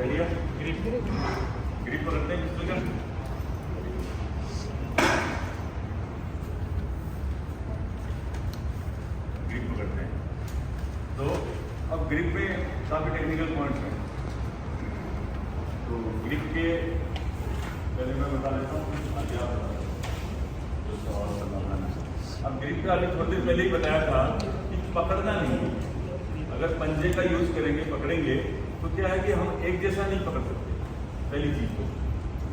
Ready है? Grip grip पकड़ते हैं पिस्टल का। ग्रिप पकड़ते हैं। तो अब ग्रिप में काफ़ी टेक्निकल पॉइंट्स हैं। तो ग्रिप के पहले मैं बता देता हूँ, आगे आप बता जो सवाल करना। अब ग्रिप का अभी थोड़ी देर पहले ही बताया था कि पकड़ना नहीं है। अगर पंजे का यूज़ करेंगे, पकड़ेंगे, तो क्या है कि हम एक जैसा नहीं पकड़ सकते। पहली चीज़ तो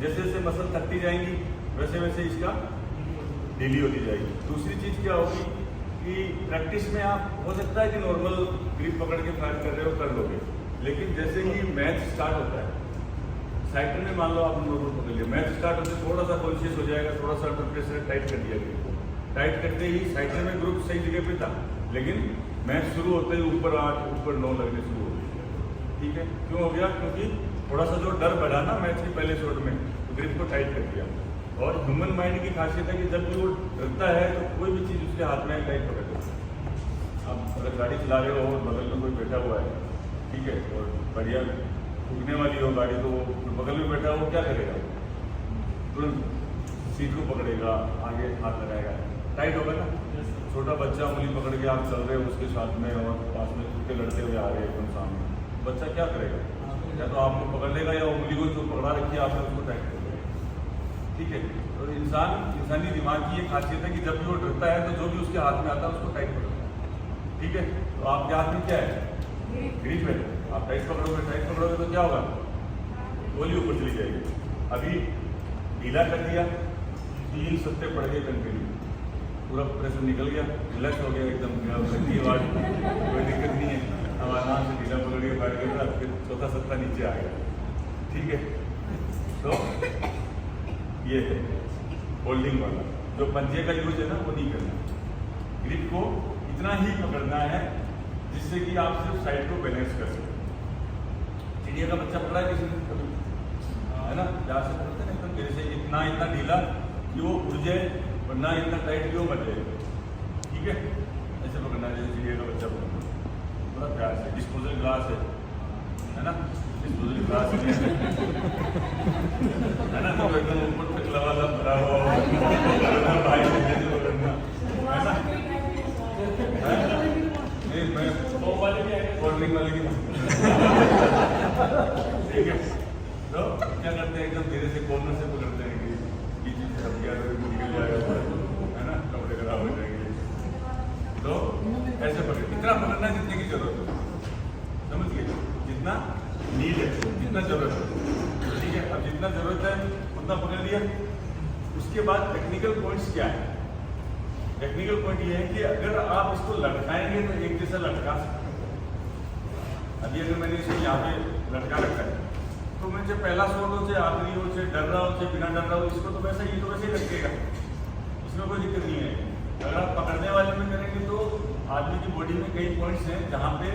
जैसे जैसे मसल थकती जाएंगी वैसे वैसे इसका ढीली होती जाएगी। दूसरी चीज़ क्या होगी कि प्रैक्टिस में आप हो सकता है कि नॉर्मल ग्रिप पकड़ के फायर कर रहे हो, कर लोगे, लेकिन जैसे ही मैच स्टार्ट होता है, साइकिल में मान लो आप नॉर्मल पकड़ लिया, मैच स्टार्ट होते थोड़ा सा कॉन्शियस हो जाएगा, थोड़ा सा अंडर प्रेशर टाइट कर दिया ग्रिप को। टाइट करते ही साइकिल में ग्रुप सही जगह पे था, लेकिन मैच शुरू होते ही ऊपर 8 ऊपर 9 लगने शुरू हो गई। ठीक है, क्यों हो गया? क्योंकि थोड़ा सा जो डर बढ़ा ना मैच के पहले शॉट में, तो ग्रिप को टाइट कर दिया। और ह्यूमन माइंड की खासियत है कि जब भी वो डरता है तो कोई भी चीज़ उसके हाथ में टाइट पकड़ लेता है। अब अगर गाड़ी चला रहे हो और बगल में कोई बैठा हुआ है, ठीक है, और बढ़िया ठुकने वाली हो गाड़ी, तो बगल में बैठा वो क्या करेगा? तुरंत सीट को पकड़ेगा, आगे हाथ लगाएगा, टाइट होगा ना। छोटा बच्चा उंगली पकड़ के आप चल रहे हो उसके साथ में और पास में कुत्ते लड़ते हुए आ रहे हैं एकदम सामने, बच्चा क्या करेगा? या तो आपको पकड़ लेगा या उंगली को जो पकड़ा रखी है आपने उसको टाइट कर देगा। ठीक है, तो इंसानी दिमाग की ये खासियत है कि जब भी वो डरता है तो जो भी उसके हाथ में आता है उसको टाइट पकड़ता है। ठीक है, तो आपके हाथ में क्या है? ग्रिप है। आप टाइट पकड़ोगे तो क्या होगा? गोली ऊपर चली जाएगी। अभी ढीला कर दिया, 3 सत्ते पड़ गए कंटिन्यू, पूरा प्रेशर निकल गया, रिलैक्स हो गया एकदम, लगती है आवाज, कोई दिक्कत नहीं है। अब आराम से ढीला पकड़ के फायर कर रहा, फिर चौथा सत्ता नीचे आ गया। ठीक है, तो ये है होल्डिंग वाला। जो पंजे का यूज है ना वो नहीं करना। ग्रिप को इतना ही पकड़ना है जिससे कि आप सिर्फ साइड को बैलेंस कर सकें। चिड़िया का बच्चा पकड़ा है किसी ने कभी? है ना, प्यार से पकड़ते हैं एकदम जैसे इतना ढीला कि वो उड़ जाए, वरना इतना टाइट कि वो मर जाएगा। ठीक है, ऐसे पकड़ना है जैसे चिड़िया का बच्चा पकड़ना, बड़ा प्यार से। डिस्पोजल ग्लास है ना, डिस्पोजल ग्लास है ना, तो एकदम ऊपर तक लवा भरा हुआ भाई पकड़ना है ना। नहीं, मैं कोल्ड ड्रिंक वाले की ठीक है, तो क्या करते हैं एकदम धीरे से कॉर्नर से पकड़ते हैं कि बीच में सब क्या निकल जाएगा, है ना, कपड़े खराब हो जाएंगे। तो ऐसे पकड़, इतना पकड़ना है जितने की जरूरत है, समझ गए? जितना नीड है, जितना जरूरत है। ठीक है, अब जितना जरूरत है उतना पकड़ लिया। उसके बाद टेक्निकल पॉइंट्स क्या है? टेक्निकल पॉइंट ये है कि अगर आप इसको लटकाएंगे तो एक जैसा लटका सकते हैं। अभी अगर मैंने इसे यहाँ पे लटका रखा है तो मैं चाहे पहला शॉट हो, चाहे आखिरी हो, चाहे डर रहा हो, चाहे बिना डर रहा हो, इसको तो वैसे ही लटकेगा, इसमें कोई दिक्कत नहीं है। अगर आप पकड़ने वाले में करेंगे तो आदमी की बॉडी में कई पॉइंट्स हैं जहाँ पे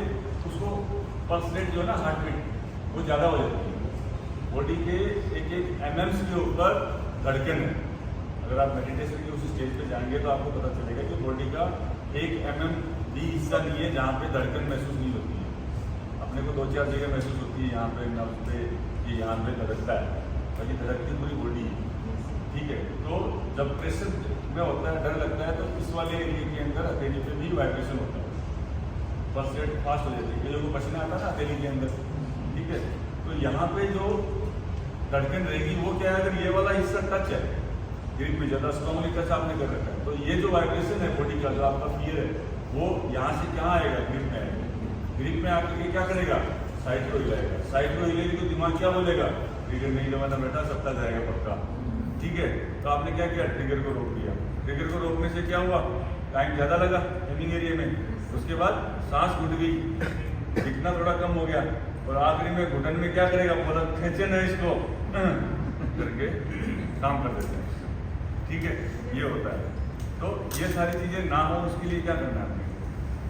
उसको पल्स रेट जो है ना, हार्ट रेट, वो ज़्यादा हो जाती है। बॉडी के एक एमएम्स के ऊपर धड़कन है। अगर आप मेडिटेशन के उस स्टेज पे जाएंगे तो आपको पता चलेगा कि बॉडी का 1 mm भी हिस्सा नहीं है जहाँ पे धड़कन महसूस नहीं होती है। अपने को 2-4 जगह महसूस होती है, यहाँ पे नब्ज पे, ये यहाँ पे धड़कता है, बाकी धड़कती पूरी बॉडी है। ठीक है, तो जब प्रेशर में होता है, डर लगता है, तो इस वाले एरिया के अंदर हथेली पे भी वाइब्रेशन होता है, पल्स रेट फास्ट हो जाती है। ये लोगों को पसीना आता है ना हथेली के अंदर, ठीक है, तो यहाँ पे जो धड़कन रहेगी वो क्या है, अगर ये वाला हिस्सा टच है ग्रिप में, ज़्यादा स्ट्रॉन्गली टच आपने कर रखा है, तो ये जो वाइब्रेशन है बॉडी का, जो आपका फियर है, वो यहाँ से कहाँ आएगा? ग्रिप में आएगा। ग्रिप में आकर के क्या करेगा? साइड को हिलाएगा। साइड को हिलेगी तो दिमाग क्या बोलेगा? ट्रिगर नहीं दबाना बेटा, सत्ता जाएगा पक्का। ठीक है, तो आपने क्या किया? ट्रिगर को रोक दिया। ट्रिगर को रोकने से क्या हुआ? टाइम ज़्यादा लगा एमिंग एरिया में, उसके बाद सांस घुट गई, दिखना थोड़ा कम हो गया, और आखिरी में घुटन में क्या करेगा? बोला खींचे ना इसको करके काम कर देते हैं। ठीक है, ये होता है। तो ये सारी चीज़ें ना हो उसके लिए क्या करना है?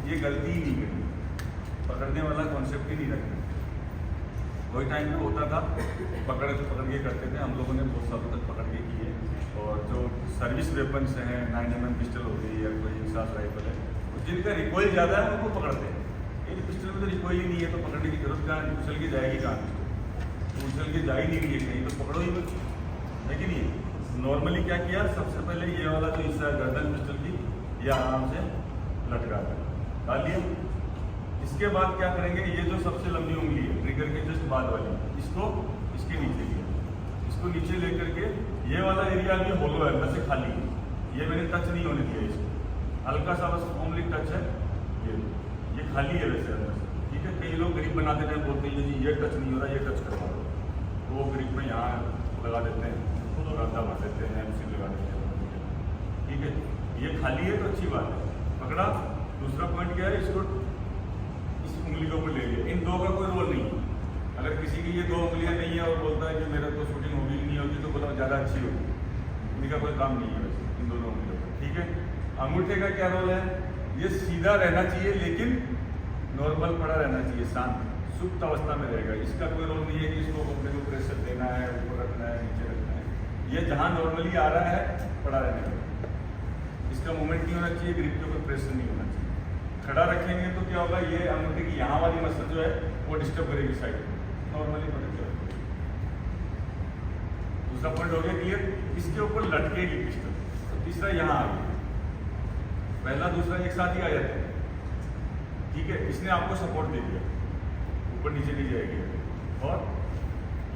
ये गलती ही नहीं करनी, पकड़ने वाला कॉन्सेप्ट ही नहीं रखना। वही टाइम पे होता था, पकड़ के करते थे, हम लोगों ने बहुत सालों तक पकड़ के किए। और जो सर्विस वेपन्स हैं, 9 mm पिस्टल हो गई या कोई इंसास राइफल है, जिनका रिकॉइल ज़्यादा है उनको पकड़ते हैं। एक पिस्टल में तो रिकॉइल ही नहीं है, तो पकड़ने की जरूरत कहाँ, उछल के जाएगी कहाँ? तो उछल के जा ही नहीं रही है कहीं, तो पकड़ो ही मत, है कि नहीं। नॉर्मली क्या किया, सबसे पहले ये वाला जो हिस्सा है गर्दन पिस्टल की, ये आराम से लटका डाल लिया। इसके बाद क्या करेंगे, ये जो सबसे लंबी उंगली है ट्रिगर के जस्ट बाद वाली, इसको इसके नीचे लिया, इसको नीचे लेकर के ये वाला एरिया भी होलो है, वैसे खाली है, ये मैंने टच नहीं होने दिया इसको, हल्का सा बस ओनली टच है, ये खाली है वैसे अंदर से, ठीक है। कई लोग ग्रिप बनाते टाइम बोलते हैं जी ये टच नहीं हो रहा, ये टच करवा दो, तो वो ग्रिप में यहाँ लगा देते हैं, रद्दा भर देते हैं, एमसी लगा देते हैं, ठीक है। ये खाली है तो अच्छी बात है, पकड़ा। दूसरा पॉइंट क्या है, इसको इस उंगली के ऊपर ले लिया, इन दो का कोई रोल नहीं है। अगर किसी की ये दो उंगलियां नहीं है और बोलता है कि मेरा तो शूटिंग होगी नहीं होगी, तो बोला ज़्यादा अच्छी होगी, इनका कोई काम नहीं है वैसे इन दोनों उंगलियों का, ठीक है। अंगूठे का क्या रोल है, ये सीधा रहना चाहिए लेकिन नॉर्मल पड़ा रहना चाहिए, शांत सुप्त अवस्था में रहेगा। इसका कोई रोल नहीं है कि इसको कपड़े को प्रेशर देना है, ऊपर रखना है, नीचे रखना है, ये जहाँ नॉर्मली आ रहा है पड़ा रहने का, इसका मूवमेंट नहीं होना चाहिए, ग्रिप के ऊपर प्रेशर नहीं होना चाहिए। खड़ा रखेंगे तो क्या होगा, ये अंगूठे की यहाँ वाली मसल जो है वो डिस्टर्ब करेगी साइड में, नॉर्मली पकड़ के रखेंगे। दूसरा पॉइंट हो गया क्लियर, इसके ऊपर लटकेगी पिस्टल। तो तीसरा यहाँ आ गया, पहला दूसरा एक साथ ही आ जाते हैं, ठीक है। इसने आपको सपोर्ट दे दिया, ऊपर नीचे नहीं जाएगी, और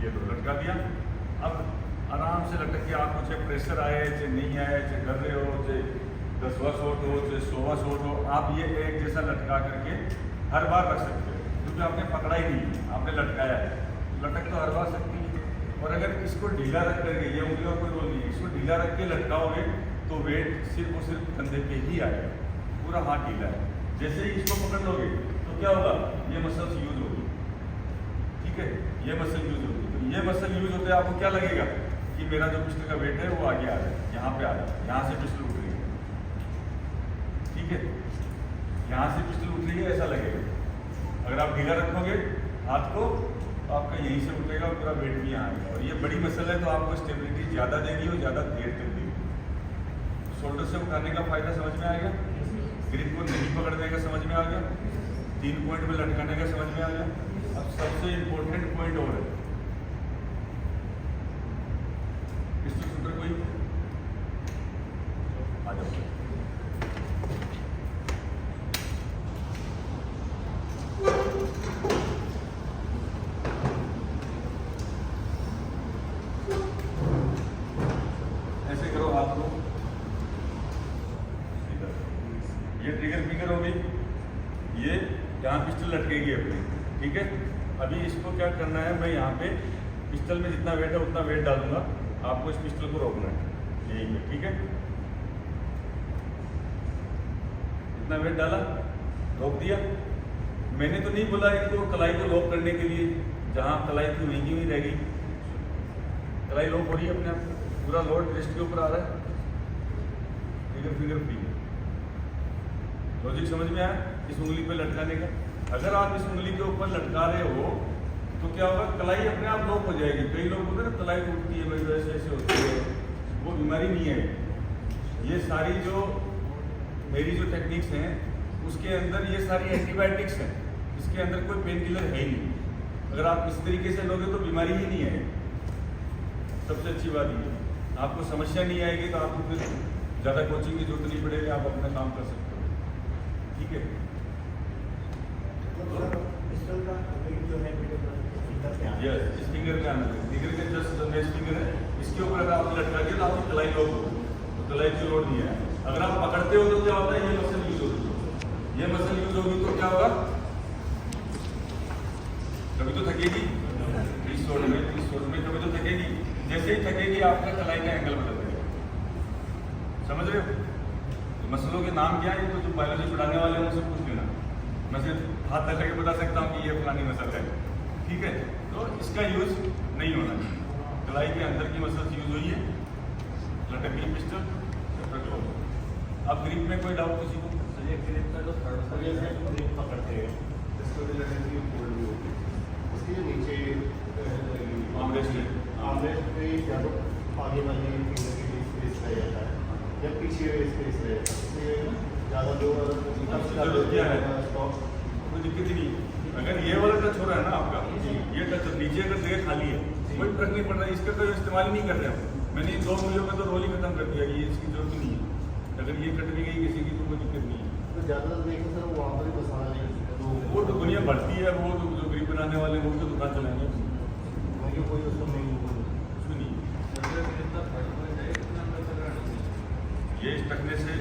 ये दो लटका दिया। अब आराम से लटक के आपको चाहे प्रेशर आए चाहे नहीं आए, चाहे कर रहे हो, चाहे 10वां शॉट हो, चाहे 100वां शॉट हो, आप ये एक जैसा लटका करके हर बार रख सकते हो, क्योंकि आपने पकड़ा ही नहीं, आपने लटकाया है, लटक तो हर बार सकती है। और अगर इसको ढीला रख करके, ये उंगलियों का कोई रोल नहीं है, इसको ढीला रख के लटकाओगे तो वेट सिर्फ और सिर्फ कंधे पे ही आएगा, पूरा हाथ ढीला है। जैसे ही इसको पकड़ लोगे तो क्या होगा, ये मसल्स यूज होगी, ठीक है, ये मसल यूज होगी। तो ये मसल यूज होते आपको क्या लगेगा कि मेरा जो पिस्टल का वेट है वो आगे आ रहा है, यहाँ पे आ रहा है, यहाँ से पिस्टल उठ रही है, ठीक है, यहाँ से पिस्टल उठ रही है, ऐसा लगेगा। अगर आप ढीला रखोगे हाथ को तो आपका यहीं से उठेगा और पूरा वेट भी यहाँ आएगा, और ये बड़ी मसल है तो आपको स्टेबिलिटी ज़्यादा देगी और ज़्यादा देर तक देगी। शोल्डर से उठाने का फायदा समझ में आएगा, ग्रिप को नहीं पकड़ने का समझ में आ गया, 3 पॉइंट में लटकाने का समझ में आ गया। अब सबसे इम्पोर्टेंट पॉइंट और है, पिस्टल शूटर कोई आ जाओ, ऐसे करो हाथ को, ये ट्रिगर फिंगर होगी, ये यहाँ पिस्टल लटकेगी अपनी, ठीक है। अभी इसको क्या करना है, मैं यहाँ पे पिस्टल में जितना वेट है उतना वेट डालूंगा, आपको इस पिस्टल को रोकना है यहीं पे, ठीक है। इतना वेट डाला, रोक दिया। मैंने तो नहीं बोला इनको कलाई को लॉक करने के लिए, जहाँ कलाई थी वहीं की वहीं रहेगी, कलाई लॉक हो रही है अपने आप, पूरा लोड रिस्ट के ऊपर आ रहा है, ट्रिगर फिंगर फ्री। लॉजिक समझ में आया इस उंगली पे लटकाने का। अगर आप इस उंगली के ऊपर लटका रहे हो तो क्या होगा, कलाई अपने आप लॉक हो जाएगी। कई लोग बोलते हैं ना कलाई टूटती है, मेरी वजह से ऐसे होती है, वो बीमारी नहीं है। ये सारी जो मेरी जो टेक्निक्स हैं उसके अंदर ये सारी एंटीबायोटिक्स हैं, इसके अंदर कोई पेन किलर है ही नहीं। अगर आप इस तरीके से लोगे तो बीमारी ही नहीं है। सबसे अच्छी बात ये, आपको समस्या नहीं आएगी तो आपको फिर ज़्यादा कोचिंग की जरूरत नहीं पड़ेगी, आप अपना काम कर सकते हो, ठीक है। यस, इस फिंगर पे आना है, फिंगर के जस्ट जो नेक्स्ट फिंगर है इसके ऊपर अगर आप लटका दिया तो आपकी कलाई लॉक होगी, तो कलाई की लोड नहीं है। अगर आप पकड़ते हो तो क्या होता है, ये मसल यूज होगी, ये मसल यूज होगी तो क्या होगा, कभी तो थकेगी, इस शोल्डर में कभी तो थकेगी। जैसे ही थकेगी आपका कलाई का एंगल बदल देगा, समझ रहे हो। तो मसलों के नाम क्या है, तो जो बायोलॉजी पढ़ाने वाले हैं उनसे पूछ लेना, मैं सिर्फ हाथ तक करके बता सकता हूँ कि ये फलानी मसल है, ठीक है। तो इसका यूज नहीं होना चाहिए। कलाई के अंदर की मसल यूज हुई है, लटक गई पिस्टल, अब ग्रिप में कोई डाउट किसी को? ये ग्रिप का जो थर्ड ग्रिप पकड़ते हैं इसको भी लटक की फोल्ड भी होती है, उसके नीचे आर्मरेस्ट पे या तो आगे वाली फिंगर के लिए स्पेस रह जाता है या पीछे स्पेस रह जाता है, इसलिए ज़्यादा दो कोई दिक्कत ही नहीं। अगर ये वाला टच हो रहा है ना आपका, ये टच नीचे अगर जगह खाली है कोई फर्क नहीं पड़ रहा है, इसका कोई इस्तेमाल ही नहीं कर रहे हम। मैंने इन 2 मूल्यों में तो रोल ही खत्म कर दिया कि ये इसकी जरूरत नहीं है। अगर ये कट भी गई किसी की तो कोई दिक्कत नहीं है। तो ज़्यादा देखो सर वहाँ पर ही बसाना नहीं कर सकते, वो तो दुनिया बढ़ती है, वो तो जो ग्रिप बनाने वाले वो तो दुकान चलाएंगे, वही कोई उसको नहीं कुछ भी नहीं। ये इस टकने से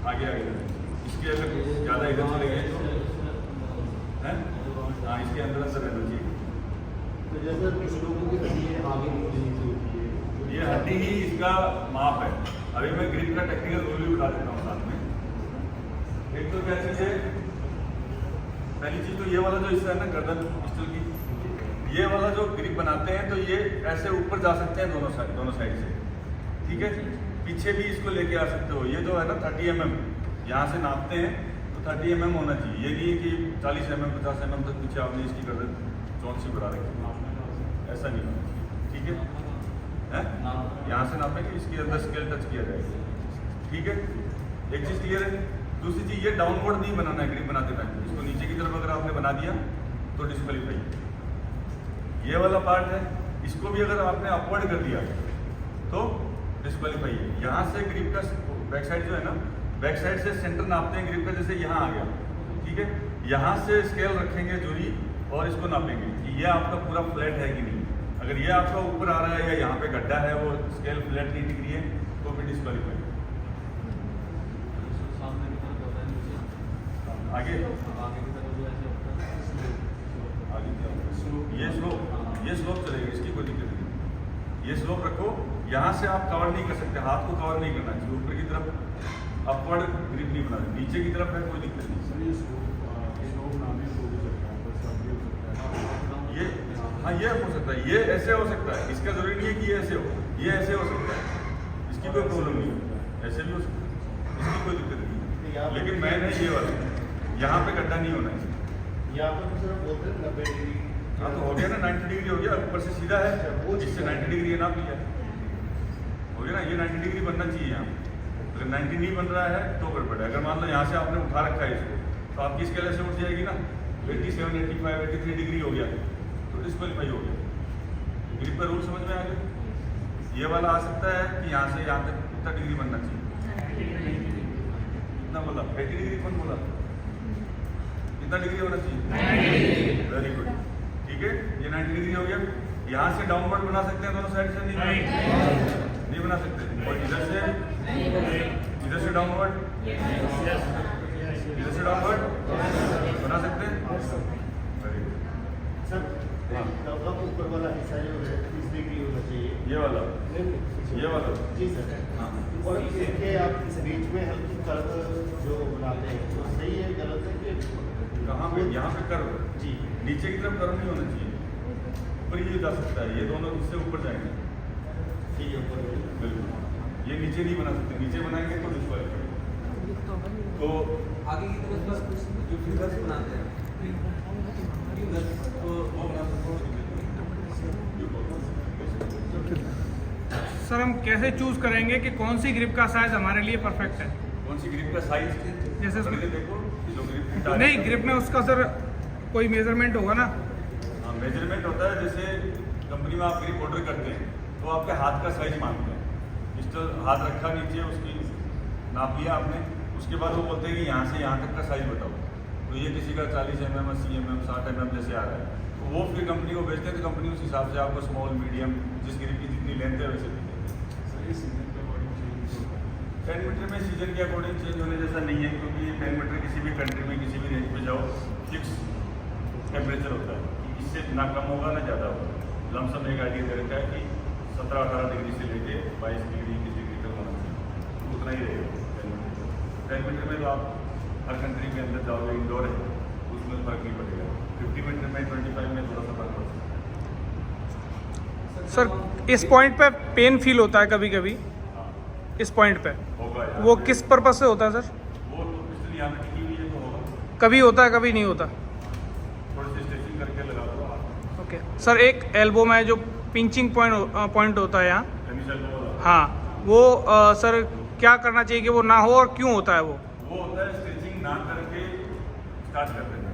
आगे आ गया, इसके अगर ज़्यादा इधर चले गए तो हैं, हाँ इसके अंदर रहना चाहिए। तो जैसे कुछ लोगों की हड्डी आगे नीचे नीचे होती है, ये हड्डी ही इसका माप है। अभी मैं ग्रिप का टेक्निकल रूल भी बता देता हूँ साथ में। एक तो क्या चीज़ है, पहली चीज़ तो ये वाला जो हिस्सा है ना गर्दन पिस्टल की, ये वाला जो ग्रिप बनाते हैं तो ये ऐसे ऊपर जा सकते हैं दोनों साइड से, ठीक है। पीछे भी इसको लेके आ सकते हो। ये जो है ना 30 mm यहाँ से नापते हैं तो 30 mm होना चाहिए। ये नहीं है कि 40 mm 50 mm तक पीछे आपने इसकी गर्दन चौंक सी बढ़ा रखी, ऐसा नहीं होना चाहिए, ठीक है। यहाँ से नापेंगे, इसके अंदर स्केल टच किया जाएगा, ठीक है। एक चीज़ क्लियर है। दूसरी चीज़ ये डाउनवर्ड नहीं बनाना है ग्रिप बनाते टाइम, इसको नीचे की तरफ अगर आपने बना दिया तो डिस्क्वालीफाई। ये वाला पार्ट है, इसको भी अगर आपने अपवर्ड कर दिया तो डिस्क्वालीफाई है। यहाँ से ग्रिप का बैक साइड जो है ना, बैक साइड से सेंटर नापते हैं ग्रिप का, जैसे यहाँ आ गया, ठीक है। यहाँ से स्केल रखेंगे जूरी और इसको नापेंगे कि ये आपका पूरा फ्लैट है कि नहीं। अगर ये आपका ऊपर आ रहा है या यहाँ पे गड्ढा है, वो स्केल फ्लैट नहीं दिख रही है तो भी डिस्क्वालीफाई। आगे ये स्लोप चलेगा, इसकी कोई दिक्कत नहीं। ये स्लोप रखो, यहाँ से आप कवर नहीं कर सकते, हाथ को कवर नहीं करना चाहिए। ऊपर की तरफ अपवर्ड ग्रिप नहीं बनाना, नीचे की तरफ है कोई दिक्कत नहीं। ये हाँ ये हो सकता है, ये ऐसे हो सकता है, इसका जरूरी नहीं है कि ये ऐसे हो, ये ऐसे हो सकता है, इसकी कोई प्रॉब्लम नहीं है। ऐसे भी हो सकता है, इसकी कोई दिक्कत नहीं है। लेकिन मैन है ये वाला, यहाँ पे गड्ढा नहीं होना है। यहाँ पर तो सिर्फ बोलते हैं 90 डिग्री। हाँ तो हो गया ना, 90 डिग्री हो गया, ऊपर से सीधा है, इससे 90 डिग्री है, नाप लिया हो गया ना। ये 90 डिग्री बनना चाहिए यहाँ। अगर 90 नहीं बन रहा है तो गड़बड़ है। अगर मान लो यहाँ से आपने उठा रखा है इसको तो आपकी स्केल ऐसे उठ जाएगी ना, 87, 85, 83 डिग्री हो गया तो डिस्क्वालीफाई हो गया। ग्रिप का रूल समझ में आ गया। ये वाला आ सकता है कि यहाँ से यहाँ तक कितना डिग्री बनना चाहिए, कितना बोला 80 डिग्री, कौन बोला कितना डिग्री होना चाहिए? वेरी गुड, ठीक है। ये 90 डिग्री हो गया। यहाँ से डाउनवर्ड बना सकते हैं दोनों साइड से? नहीं बना सकते। और इधर से डाउनवर्ड, इधर से डाउनवर्ड बना सकते हैं? वेरी गुड सर कब ऊपर वाला हिस्सा जो है 30 डिग्री होना चाहिए, ये वाला जी सर। हाँ। और इसके आप इस बीच में हल्की कर्व जो बनाते हैं तो सही है गलत है कि कहाँ पे? यहाँ पे कर्व जी, नीचे की तरफ कर्व नहीं होना चाहिए, ऊपर ये जा सकता है। ये दोनों इससे ऊपर जाएंगे, ठीक है ऊपर बिल्कुल। ये नीचे नहीं बना सकते, नीचे बनाएंगे तो डिस्क्वालीफाई। तो आगे की तरफ जो फिंगर्स बनाते हैं फिंगर्स तो वो बना सकते सर हम कैसे चूज करेंगे कि कौन सी ग्रिप का साइज हमारे लिए परफेक्ट है? कौन सी ग्रिप का साइज? जैसे पहले देखो जो ग्रिप नहीं, ग्रिप में उसका सर कोई मेजरमेंट होगा ना? हाँ मेजरमेंट होता है। जैसे कंपनी में आप ग्रिप ऑर्डर करते हैं तो आपके हाथ का साइज मांगते हैं। पिस्टल हाथ रखा नीचे, उसकी नाप लिया आपने, उसके बाद वो बोलते हैं कि यहाँ से यहाँ तक का साइज बताओ। तो ये किसी का 40 mm, 80 mm, 60 mm जैसे आ रहा है तो वो फिर कंपनी को भेजते हैं। तो कंपनी उस हिसाब से आपको स्मॉल, मीडियम, जिस ग्रिप की जितनी लेंथ है वैसे 10 मीटर में सीजन के अकॉर्डिंग चेंज होने जैसा नहीं है, क्योंकि 10 मीटर किसी भी कंट्री में किसी भी रेंज पे जाओ फिक्स टेम्परेचर होता है कि इससे ना कम होगा ना ज़्यादा होगा। लमसम एक आइडिया दे रखा है कि 17-18 डिग्री से लेके 22 डिग्री, 21 डिग्री तक होना चाहिए, उतना ही रहेगा 10 मीटर में। तो आप हर कंट्री के अंदर जाओगे, इंडोर है उसमें फ़र्क नहीं पड़ेगा। 50 मीटर में, 25 में थोड़ा सा फर्क पड़ता है। सर इस पॉइंट पे पेन फील होता है कभी कभी, इस पॉइंट पे होगा यार। वो किस पर्पज से होता है सर? वो तो पिस्टल यहाँ पे टिकी हुई है तो होगा, कभी होता है कभी नहीं होता। थोड़ी सी स्टिचिंग करके लगा दो आप। ओके सर, एक एल्बो में जो पिंचिंग पॉइंट होता है यहाँ, टेनिस एल्बो वाला। हाँ वो सर क्या करना चाहिए कि वो ना हो और क्यों होता है वो? वो होता है स्टिचिंग ना करके स्टार्ट कर देना।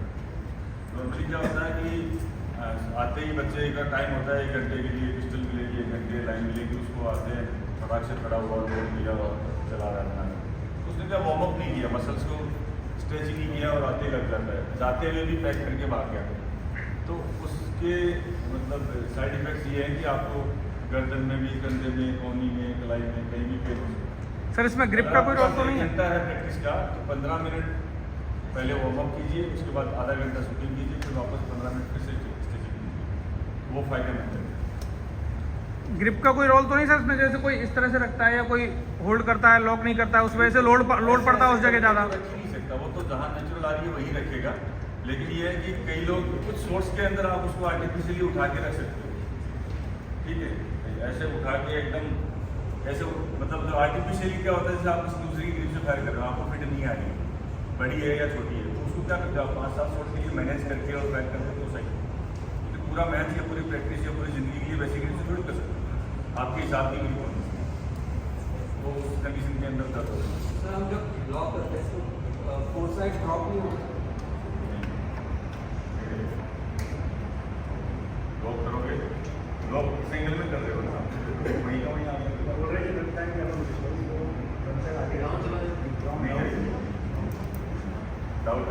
नॉर्मली क्या होता है कि आते ही बच्चे का टाइम होता है 1 घंटे के लिए, पिस्टल मिलेगी 1 घंटे, लाइन मिलेगी, उसको आते हैं फटाक से खड़ा हुआ रोड किया और चला रहा है। उसने क्या वार्म अप नहीं किया, मसल्स को स्ट्रेच नहीं किया और आते ही लग जाता है, जाते हुए भी पैक करके भाग गया। तो उसके मतलब साइड इफेक्ट्स ये हैं कि आपको गर्दन में भी, कंधे में, कोहनी में, कलाई में, कहीं भी पेन हो सकता है। सर इसमें ग्रिप का कोई रोल तो नहीं है? घंटा है प्रैक्टिस का, तो 15 मिनट पहले वार्म अप कीजिए, उसके बाद आधा घंटा शूटिंग कीजिए, फिर वापस 15 मिनट फिर से स्टिचिंग कीजिए, वो फायदेमंद है। ग्रिप का कोई रोल तो नहीं सर इसमें? जैसे कोई इस तरह से रखता है या कोई होल्ड करता है, लॉक नहीं करता है, उस वजह से लोड पड़ता है उस जगह ज़्यादा? रख ही नहीं सकता, वो तो जहाँ नेचुरल आ रही है वही रखेगा। लेकिन ये है कि कई लोग कुछ सोर्स के अंदर आप उसको आर्टिफिशियली उठा के रख सकते हो, ठीक है, ऐसे उठा के एकदम ऐसे, मतलब जो आर्टिफिशियली क्या होता है, जैसे आप किसी दूसरी की ग्रिप से फायर कर रहे हो, आपको फिट नहीं आ रही है, बड़ी है या छोटी है, तो उसको क्या करते हो आप 5-7 शॉट के लिए मैनेज करके और फायर करते हो, तो सही। तो पूरा मैच या पूरी प्रैक्टिस या पूरी ज़िंदगी के लिए वैसी ग्रिप से थोड़ी कर सकते हो, आपके हिसाब की ग्रिप होनी चाहिए, वो उस कंडीशन के अंदर दर्द होगा। सर हम जब लॉक करते हैं तो फोर साइड ड्रॉप नहीं होता? लॉक करोगे, लॉक सिंगल में कर रहे हो ना, वहीं का वहीं आगे डाउट